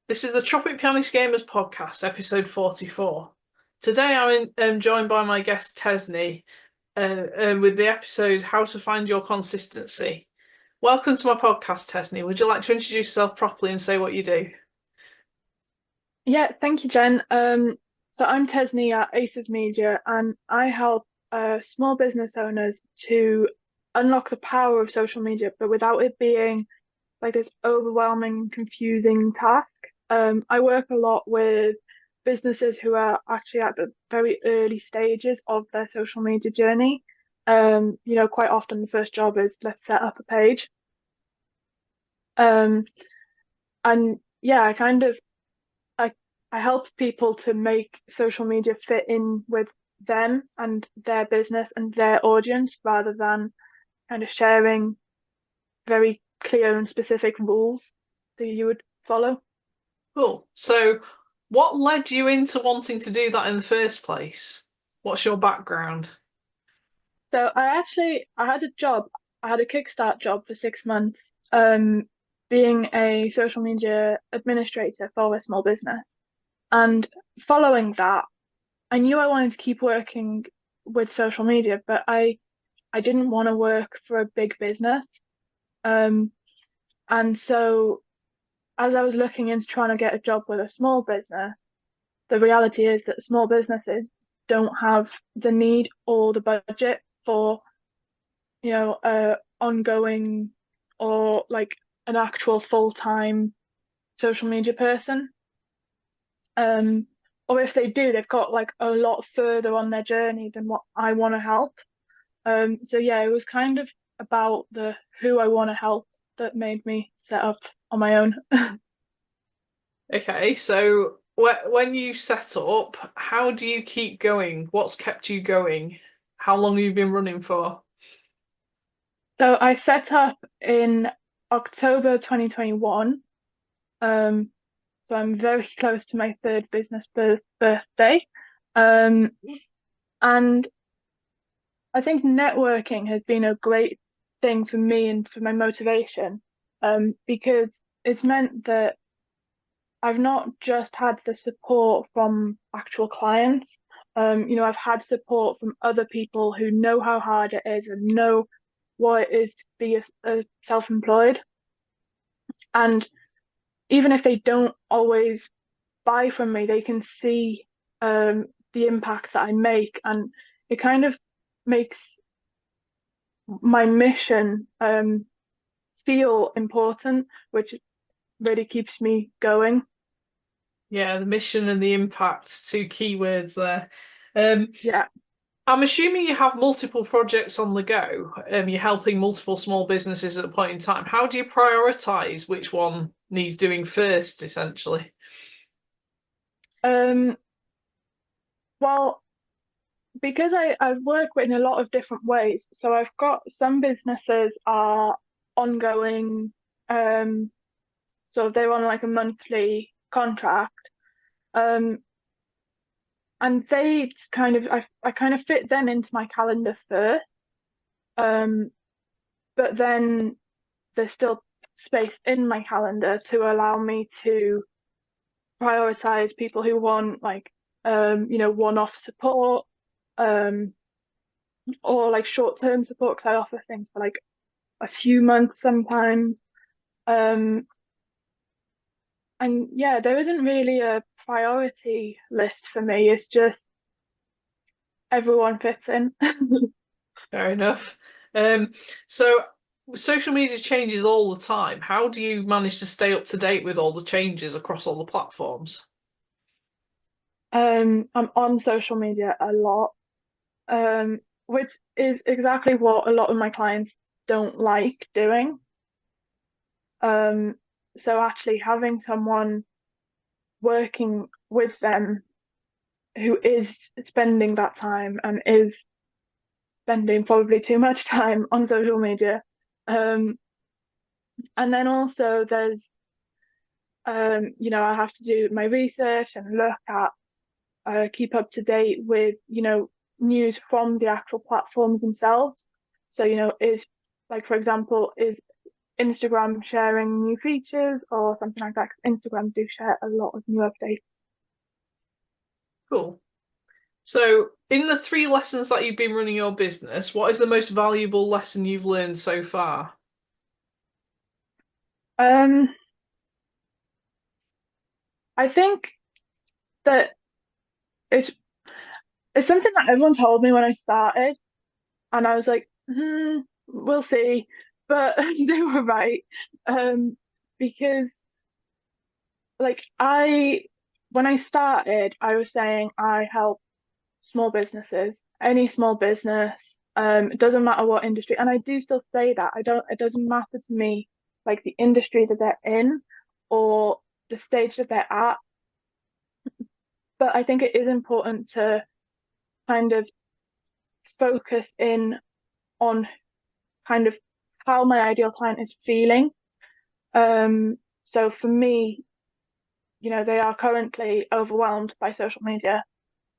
This is the Tropic Pianist Gamers podcast, episode 44. Today I'm joined by my guest Tesni with the episode How to Find Your Consistency. Welcome to my podcast, Tesni. Would you like to introduce yourself properly and say what you do? Yeah, thank you, Jen. So I'm Tesni at Aces Media, and I help small business owners to unlock the power of social media, but without it being like this overwhelming, confusing task. I work a lot with businesses who are actually at the very early stages of their social media journey. Quite often the first job is let's set up a page. Um, and yeah, I I help people to make social media fit in with them and their business and their audience rather than kind of sharing very clear and specific rules that you would follow. Cool. So, what led you into wanting to do that in the first place? What's your background? So I had a job, I had a Kickstart job for 6 months, being a social media administrator for a small business. And following that, I knew I wanted to keep working with social media, but I didn't want to work for a big business. Um, and so as I was looking into trying to get a job with a small business, the reality is that small businesses don't have the need or the budget for, ongoing or like an actual full-time social media person. Um, or if they do, they've got like a lot further on their journey than what I want to help. So yeah, it was kind of about the who I want to help that made me set up on my own. Okay, so when you set up, how do you keep going? What's kept you going? How long have you been running for? So I set up in October 2021. Um, so I'm very close to my third business birthday. Um, and I think networking has been a great thing for me and for my motivation, because it's meant that I've not just had the support from actual clients. I've had support from other people who know how hard it is and know what it is to be a self-employed. And even if they don't always buy from me, they can see the impact that I make, and it kind of makes my mission feel important, which really keeps me going. Yeah, the mission and the impact, two keywords there. Um, Yeah. I'm assuming you have multiple projects on the go. You're helping multiple small businesses at a point in time. How do you prioritize which one needs doing first, essentially? Um, well, because I work in a lot of different ways, so I've got some businesses are ongoing, um, so they're on like a monthly contract. Um, and they kind of I kind of fit them into my calendar first. Um, but then there's still space in my calendar to allow me to prioritize people who want like one-off support, um, or like short-term support because I offer things for like a few months sometimes. Um, and yeah, there isn't really a priority list for me. It's just everyone fits in. Fair enough. Um, so social media changes all the time. How do you manage to stay up to date with all the changes across all the platforms? I'm on social media a lot, which is exactly what a lot of my clients don't like doing. Um, so actually having someone working with them who is spending that time and is spending probably too much time on social media. Um, and then also I have to do my research and look at, keep up to date with, news from the actual platforms themselves. So, is like, for example, is Instagram sharing new features or something like that. 'Cause Instagram do share a lot of new updates. Cool. So, in the 3 lessons that you've been running your business, what is the most valuable lesson you've learned so far? Um, I think that it's it's something that everyone told me when I started, and I was like, we'll see. But they were right. Because like when I started, I was saying I help small businesses, any small business. It doesn't matter what industry, and I do still say that. It doesn't matter to me like the industry that they're in or the stage that they're at. But I think it is important to kind of focus in on kind of how my ideal client is feeling. So for me, they are currently overwhelmed by social media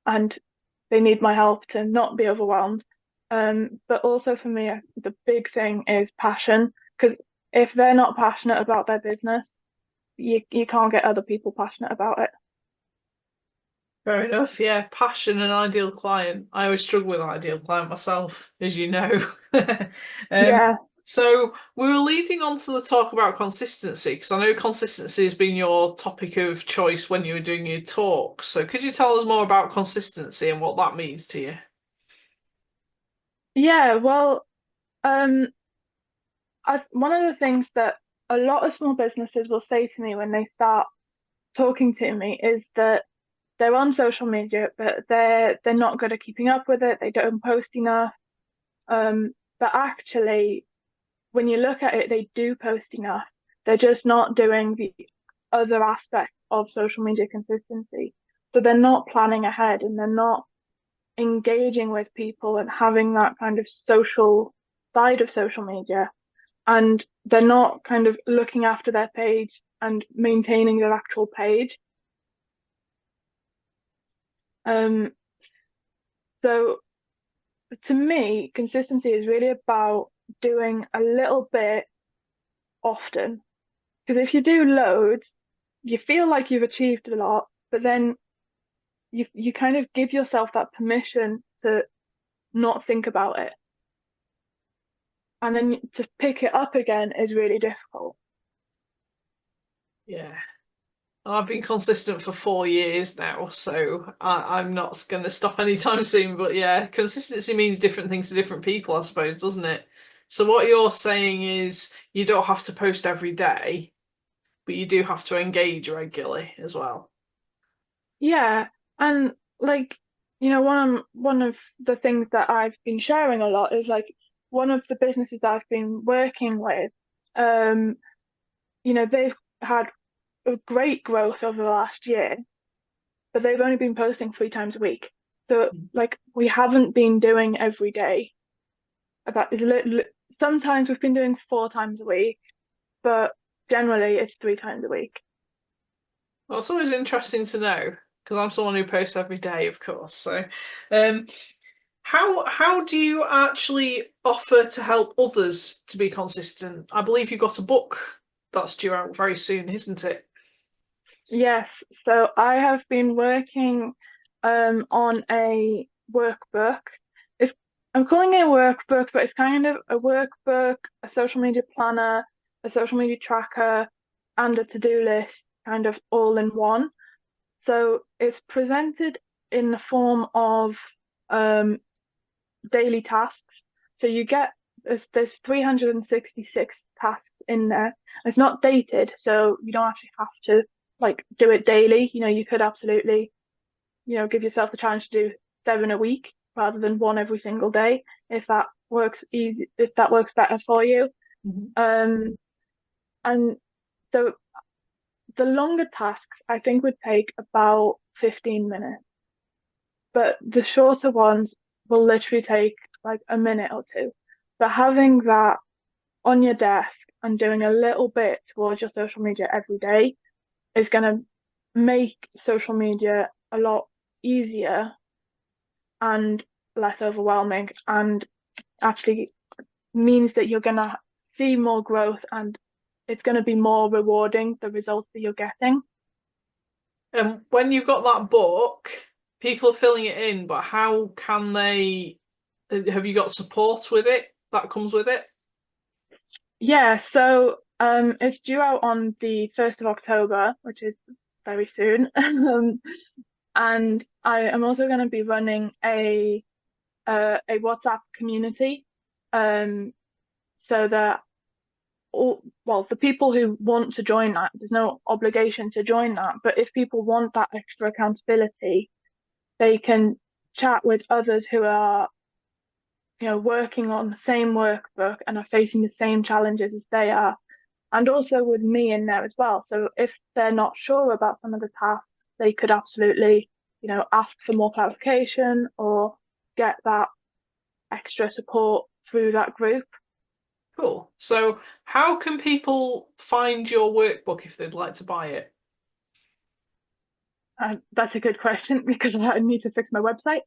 and they need my help to not be overwhelmed. But also for me, the big thing is passion, because if they're not passionate about their business, you can't get other people passionate about it. Fair enough. Yeah, passion and ideal client. I always struggle with ideal client myself, as you know. Um, Yeah, so we were leading on to the talk about consistency because I know consistency has been your topic of choice when you were doing your talks. So could you tell us more about consistency and what that means to you? yeah. Well, um, one of the things that a lot of small businesses will say to me when they start talking to me is that they're on social media, but they're not good at keeping up with it. They don't post enough. But actually, when you look at it, they do post enough. They're just not doing the other aspects of social media consistency. So they're not planning ahead and they're not engaging with people and having that kind of social side of social media. And they're not kind of looking after their page and maintaining their actual page. Um, so to me, consistency is really about doing a little bit often. Because if you do loads, you feel like you've achieved a lot, but then you kind of give yourself that permission to not think about it. And then to pick it up again is really difficult. Yeah. I've been consistent for 4 years now, so I'm not going to stop anytime soon. But yeah, consistency means different things to different people, I suppose, doesn't it? So what you're saying is you don't have to post every day, but you do have to engage regularly as well. Yeah, and like one of the things that I've been sharing a lot is like one of the businesses that I've been working with, um, they've had a great growth over the last year, but they've only been posting 3 times a week. So like we haven't been doing every day. About sometimes we've been doing 4 times a week, but generally it's 3 times a week. Well, it's always interesting to know because I'm someone who posts every day, of course. So, um, how do you actually offer to help others to be consistent? I believe you've got a book that's due out very soon, isn't it? Yes, so I have been working on a workbook. It's, I'm calling it a workbook, but it's kind of a workbook, a social media planner, a social media tracker, and a to-do list, kind of all in one. So it's presented in the form of um, daily tasks. So you get there's 366 tasks in there. It's not dated, so you don't actually have to like do it daily. You could absolutely, give yourself the challenge to do 7 a week rather than one every single day if that works better for you. Mhm. Um, and so the longer tasks I think would take about 15 minutes, but the shorter ones will literally take like a minute or two. But having that on your desk and doing a little bit towards your social media every day is going to make social media a lot easier and less overwhelming, and actually means that you're going to see more growth, and it's going to be more rewarding, the results that you're getting. And when you've got that book, people are filling it in, but how can they? Have you got support with it that comes with it? Yeah, so it's due out on the 1st of October, which is very soon. And I am also going to be running a WhatsApp community, so that the people who want to join that, there's no obligation to join that, but if people want that extra accountability, they can chat with others who are, working on the same workbook and are facing the same challenges as they are, and also with me in there as well. So if they're not sure about some of the tasks, they could absolutely, ask for more clarification or get that extra support through that group. Cool. So how can people find your workbook if they'd like to buy it? That's a good question because I need to fix my website.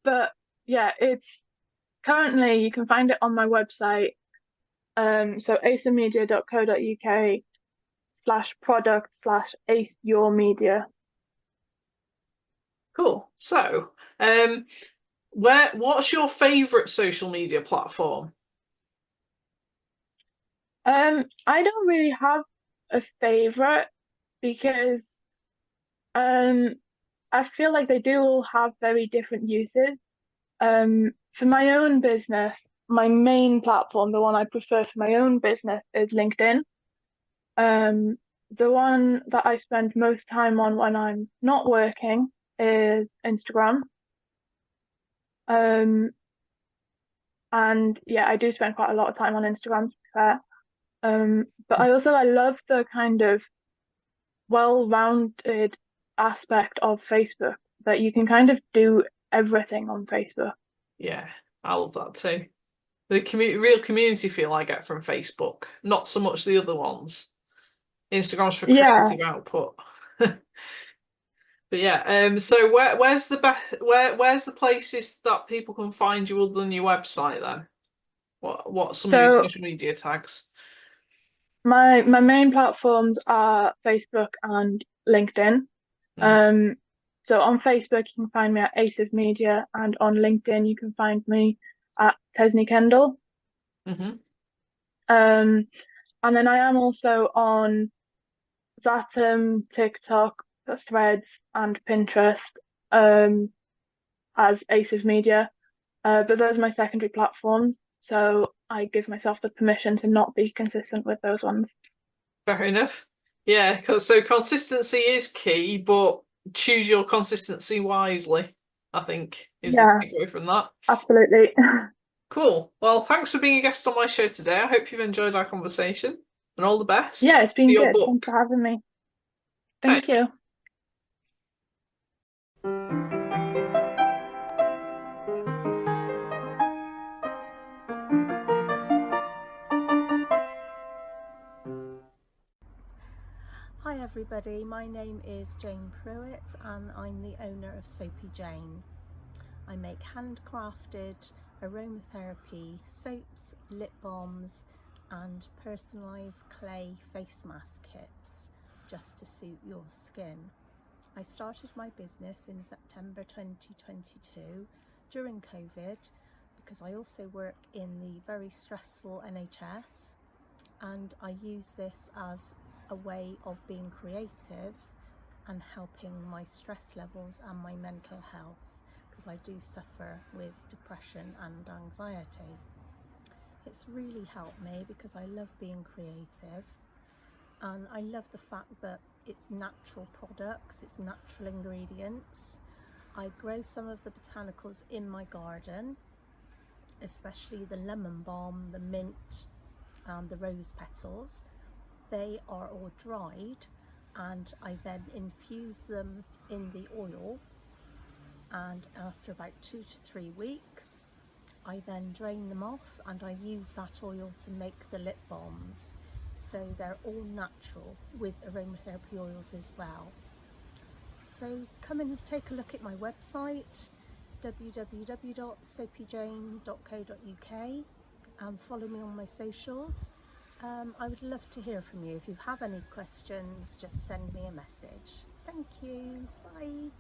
But yeah, it's currently, you can find it on my website. So acemedia.co.uk/product/aceyourmedia. Cool. So, what's your favourite social media platform? I don't really have a favorite because I feel like they do all have very different uses. For my own business, my main platform, the one I prefer for my own business, is LinkedIn. The one that I spend most time on when I'm not working is Instagram. And yeah, I do spend quite a lot of time on Instagram, to be fair. But I love the kind of well-rounded aspect of Facebook, that you can kind of do everything on Facebook. Yeah, I love that too. The real community feel I get from Facebook, not so much the other ones. Instagram's for Yeah. creative output. But yeah, so where's the best where's the places that people can find you other than your website then? What some of your So social media tags? my main platforms are Facebook and LinkedIn. Mm. Um, so on Facebook you can find me at Ace of Media, and on LinkedIn you can find me at Tesni Kendell. Mm-hmm. Um, and then I am also on Zatem, TikTok, Threads, and Pinterest, as Ace of Media. But those are my secondary platforms, so I give myself the permission to not be consistent with those ones. Fair enough. Yeah, so consistency is key, but choose your consistency wisely, I think, is the Yeah, takeaway from that. absolutely. Cool. Well, thanks for being a guest on my show today. I hope you've enjoyed our conversation and all the best Yeah, it's for been your good. Thanks book. for having me. Right. Thank you. Hi everybody, my name is Jane Pruitt and I'm the owner of Soapy Jane. I make handcrafted aromatherapy soaps, lip balms and personalised clay face mask kits just to suit your skin. I started my business in September 2022 during COVID because I also work in the very stressful NHS, and I use this as a way of being creative and helping my stress levels and my mental health, because I do suffer with depression and anxiety. It's really helped me because I love being creative, and I love the fact that it's natural products, it's natural ingredients. I grow some of the botanicals in my garden, especially the lemon balm, the mint and the rose petals. They are all dried and I then infuse them in the oil, and after about 2 to 3 weeks I then drain them off and I use that oil to make the lip balms. So they're all natural with aromatherapy oils as well. So come and take a look at my website, www.soapyjane.co.uk, and follow me on my socials. I would love to hear from you. If you have any questions, just send me a message. Thank you. Bye.